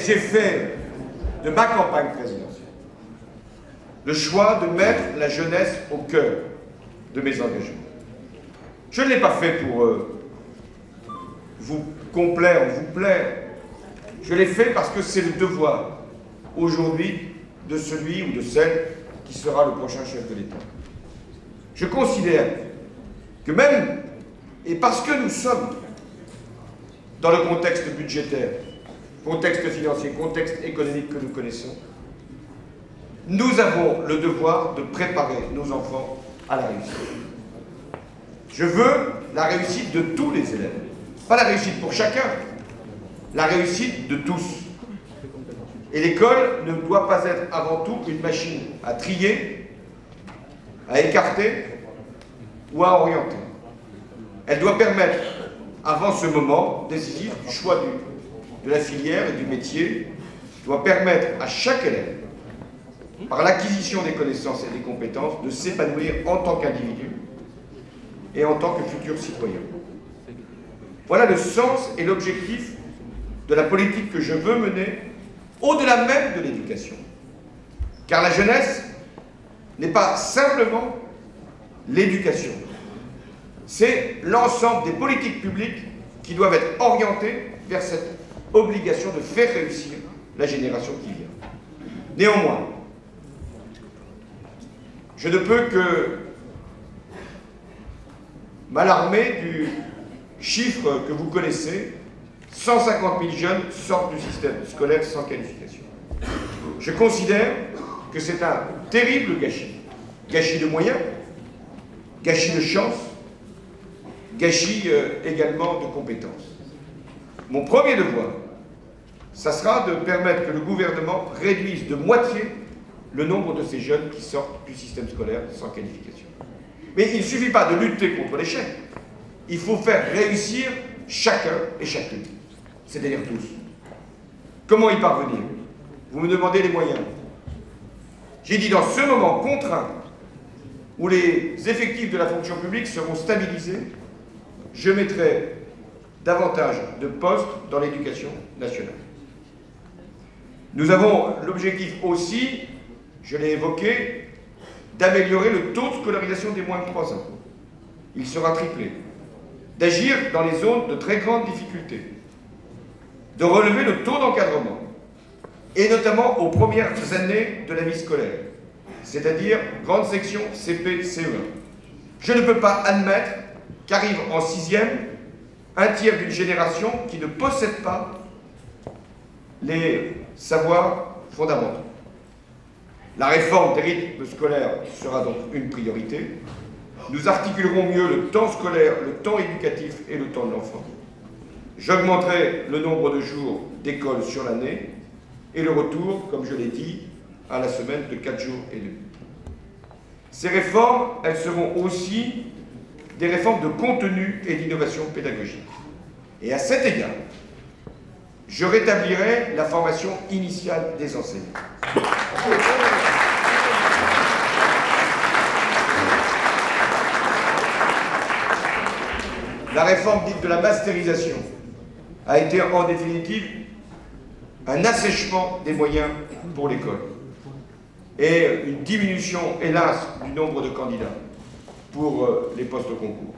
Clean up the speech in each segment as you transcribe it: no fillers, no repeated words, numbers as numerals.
j'ai fait de ma campagne présidentielle le choix de mettre la jeunesse au cœur de mes engagements. Je ne l'ai pas fait pour vous complaire ou vous plaire. Je l'ai fait parce que c'est le devoir aujourd'hui de celui ou de celle qui sera le prochain chef de l'État. Je considère que même, et parce que nous sommes dans le contexte budgétaire, contexte financier, contexte économique que nous connaissons, nous avons le devoir de préparer nos enfants à la réussite. Je veux la réussite de tous les élèves, pas la réussite pour chacun, la réussite de tous. Et l'école ne doit pas être avant tout une machine à trier, à écarter ou à orienter. Elle doit permettre, avant ce moment décisif du choix de la filière et du métier, doit permettre à chaque élève, par l'acquisition des connaissances et des compétences, de s'épanouir en tant qu'individu et en tant que futur citoyen. Voilà le sens et l'objectif de la politique que je veux mener au-delà même de l'éducation. Car la jeunesse n'est pas simplement l'éducation. C'est l'ensemble des politiques publiques qui doivent être orientées vers cette obligation de faire réussir la génération qui vient. Néanmoins, je ne peux que m'alarmer du chiffre que vous connaissez, 150 000 jeunes sortent du système scolaire sans qualification. Je considère que c'est un terrible gâchis. Gâchis de moyens, gâchis de chance, gâchis également de compétences. Mon premier devoir, ça sera de permettre que le gouvernement réduise de moitié le nombre de ces jeunes qui sortent du système scolaire sans qualification. Mais il ne suffit pas de lutter contre l'échec. Il faut faire réussir chacun et chacune, c'est-à-dire tous. Comment y parvenir? Vous me demandez les moyens. J'ai dit dans ce moment contraint, où les effectifs de la fonction publique seront stabilisés, je mettrai davantage de postes dans l'éducation nationale. Nous avons l'objectif aussi, je l'ai évoqué, d'améliorer le taux de scolarisation des moins de 3 ans. Il sera triplé. D'agir dans les zones de très grande difficulté. De relever le taux d'encadrement. Et notamment aux premières années de la vie scolaire. C'est-à-dire grande section CP, CE1. Je ne peux pas admettre qu'arrive en 6e un tiers d'une génération qui ne possède pas les savoirs fondamentaux. La réforme des rythmes scolaires sera donc une priorité. Nous articulerons mieux le temps scolaire, le temps éducatif et le temps de l'enfant. J'augmenterai le nombre de jours d'école sur l'année et le retour, comme je l'ai dit, à la semaine de 4 jours et demi. Ces réformes, elles seront aussi des réformes de contenu et d'innovation pédagogique. Et à cet égard, je rétablirai la formation initiale des enseignants. La réforme dite de la masterisation a été en définitive un assèchement des moyens pour l'école et une diminution, hélas, du nombre de candidats pour les postes au concours.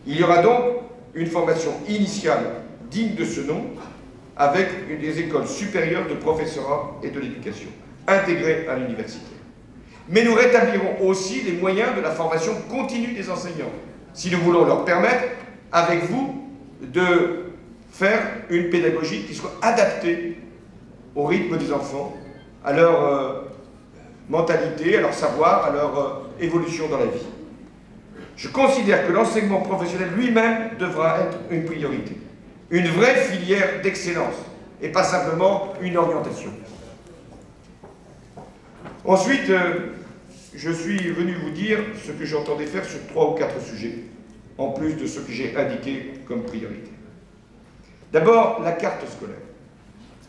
Il y aura donc une formation initiale digne de ce nom avec des écoles supérieures de professorat et de l'éducation, intégrées à l'université. Mais nous rétablirons aussi les moyens de la formation continue des enseignants, si nous voulons leur permettre, avec vous, de faire une pédagogie qui soit adaptée au rythme des enfants, à leur mentalité, à leur savoir, à leur évolution dans la vie. Je considère que l'enseignement professionnel lui-même devra être une priorité, une vraie filière d'excellence, et pas simplement une orientation. Ensuite, je suis venu vous dire ce que j'entendais faire sur 3 ou 4 sujets, en plus de ce que j'ai indiqué comme priorité. D'abord, la carte scolaire,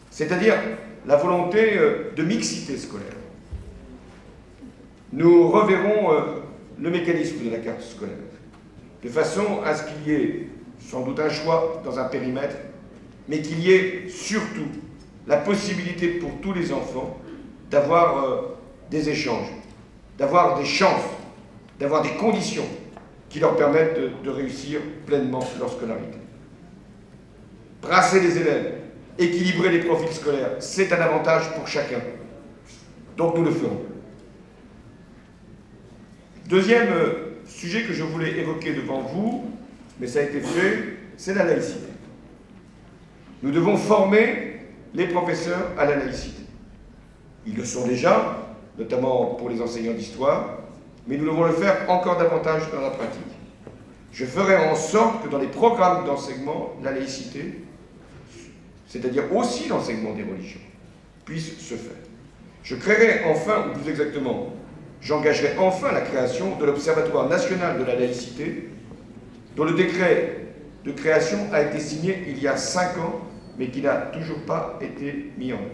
c'est-à-dire la volonté de mixité scolaire. Nous reverrons le mécanisme de la carte scolaire, de façon à ce qu'il y ait sans doute un choix dans un périmètre, mais qu'il y ait surtout la possibilité pour tous les enfants d'avoir des échanges, d'avoir des chances, d'avoir des conditions qui leur permettent de réussir pleinement leur scolarité. Brasser les élèves, équilibrer les profils scolaires, c'est un avantage pour chacun. Donc nous le ferons. Deuxième sujet que je voulais évoquer devant vous, mais ça a été fait, c'est la laïcité. Nous devons former les professeurs à la laïcité. Ils le sont déjà, notamment pour les enseignants d'histoire, mais nous devons le faire encore davantage dans la pratique. Je ferai en sorte que dans les programmes d'enseignement, la laïcité, c'est-à-dire aussi l'enseignement des religions, puisse se faire. Je créerai enfin, ou plus exactement, j'engagerai enfin la création de l'Observatoire national de la laïcité, dont le décret de création a été signé il y a 5 ans, mais qui n'a toujours pas été mis en œuvre.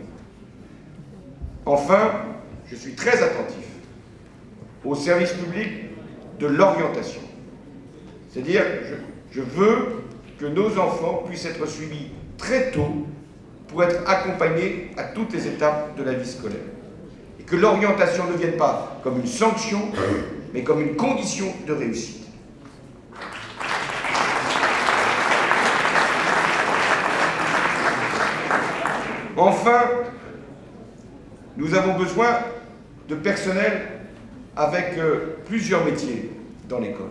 Enfin, je suis très attentif au service public de l'orientation. C'est-à-dire, je veux que nos enfants puissent être suivis très tôt pour être accompagnés à toutes les étapes de la vie scolaire. Et que l'orientation ne vienne pas comme une sanction, mais comme une condition de réussite. Enfin, nous avons besoin de personnel avec plusieurs métiers dans l'école.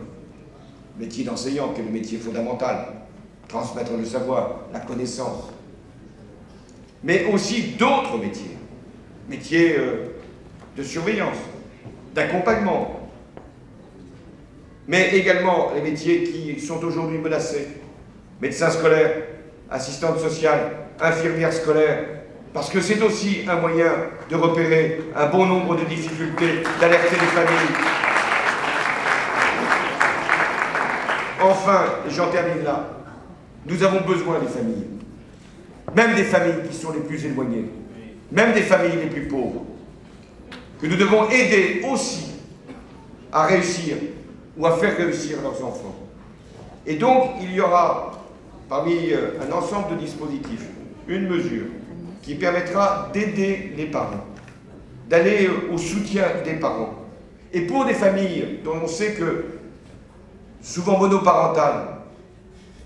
Le métier d'enseignant, qui est le métier fondamental, transmettre le savoir, la connaissance. Mais aussi d'autres métiers. Métiers de surveillance, d'accompagnement. Mais également les métiers qui sont aujourd'hui menacés. Médecins scolaires, assistantes sociales, infirmières scolaires, parce que c'est aussi un moyen de repérer un bon nombre de difficultés, d'alerter les familles. Enfin, et j'en termine là, nous avons besoin des familles, même des familles qui sont les plus éloignées, même des familles les plus pauvres, que nous devons aider aussi à réussir ou à faire réussir leurs enfants. Et donc, il y aura, parmi un ensemble de dispositifs, une mesure qui permettra d'aider les parents, d'aller au soutien des parents. Et pour des familles dont on sait que, souvent monoparentales,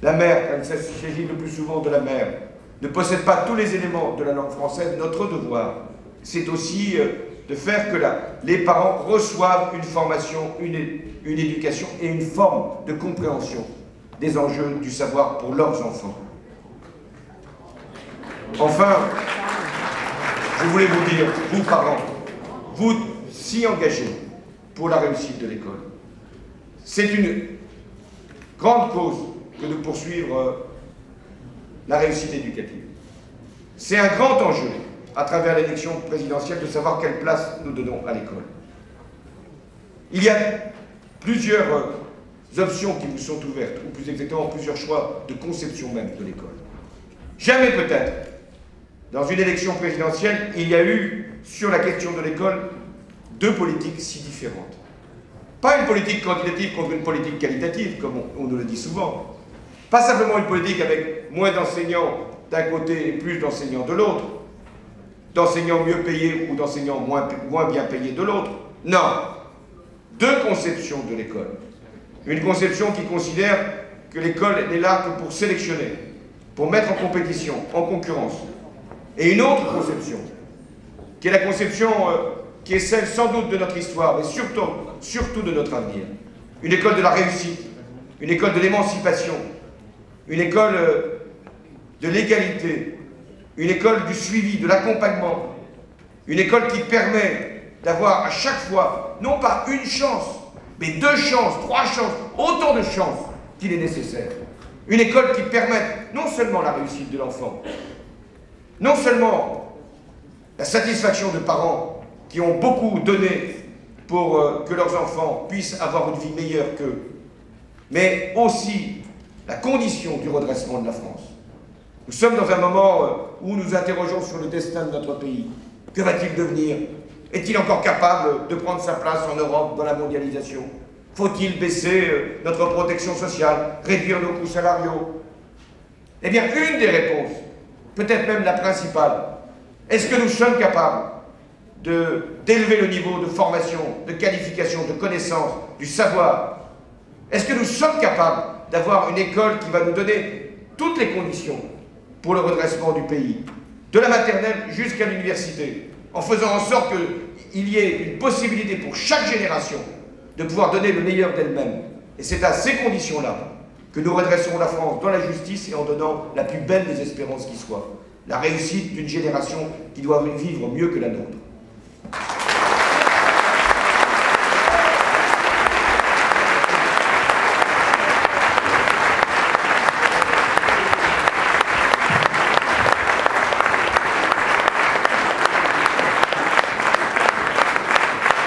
la mère, il s'agit le plus souvent de la mère, ne possède pas tous les éléments de la langue française, notre devoir, c'est aussi de faire que les parents reçoivent une formation, une éducation et une forme de compréhension des enjeux du savoir pour leurs enfants. Enfin, je voulais vous dire, vous parents, vous si engagés pour la réussite de l'école. C'est une grande cause que de poursuivre la réussite éducative. C'est un grand enjeu, à travers l'élection présidentielle, de savoir quelle place nous donnons à l'école. Il y a plusieurs options qui vous sont ouvertes, ou plus exactement plusieurs choix de conception même de l'école. Jamais peut-être, dans une élection présidentielle, il y a eu, sur la question de l'école, 2 politiques si différentes. Pas une politique quantitative contre une politique qualitative, comme on nous le dit souvent. Pas simplement une politique avec moins d'enseignants d'un côté et plus d'enseignants de l'autre, d'enseignants mieux payés ou d'enseignants moins bien payés de l'autre. Non. 2 conceptions de l'école. Une conception qui considère que l'école n'est là que pour sélectionner, pour mettre en compétition, en concurrence. Et une autre conception, qui est la conception qui est celle sans doute de notre histoire, mais surtout de notre avenir. Une école de la réussite, une école de l'émancipation, une école de l'égalité, une école du suivi, de l'accompagnement, une école qui permet d'avoir à chaque fois, non pas une chance, mais 2 chances, 3 chances, autant de chances qu'il est nécessaire. Une école qui permette non seulement la réussite de l'enfant, non seulement la satisfaction de parents qui ont beaucoup donné pour que leurs enfants puissent avoir une vie meilleure qu'eux, mais aussi la condition du redressement de la France. Nous sommes dans un moment où nous interrogeons sur le destin de notre pays. Que va-t-il devenir? Est-il encore capable de prendre sa place en Europe dans la mondialisation? Faut-il baisser notre protection sociale, réduire nos coûts salariaux? Eh bien, une des réponses, peut-être même la principale, Est-ce que nous sommes capables d'élever le niveau de formation, de qualification, de connaissance, du savoir? Est-ce que nous sommes capables d'avoir une école qui va nous donner toutes les conditions pour le redressement du pays, de la maternelle jusqu'à l'université, en faisant en sorte qu'il y ait une possibilité pour chaque génération de pouvoir donner le meilleur d'elle-même? Et c'est à ces conditions-là que nous redresserons la France dans la justice et en donnant la plus belle des espérances qui soit, la réussite d'une génération qui doit vivre mieux que la nôtre.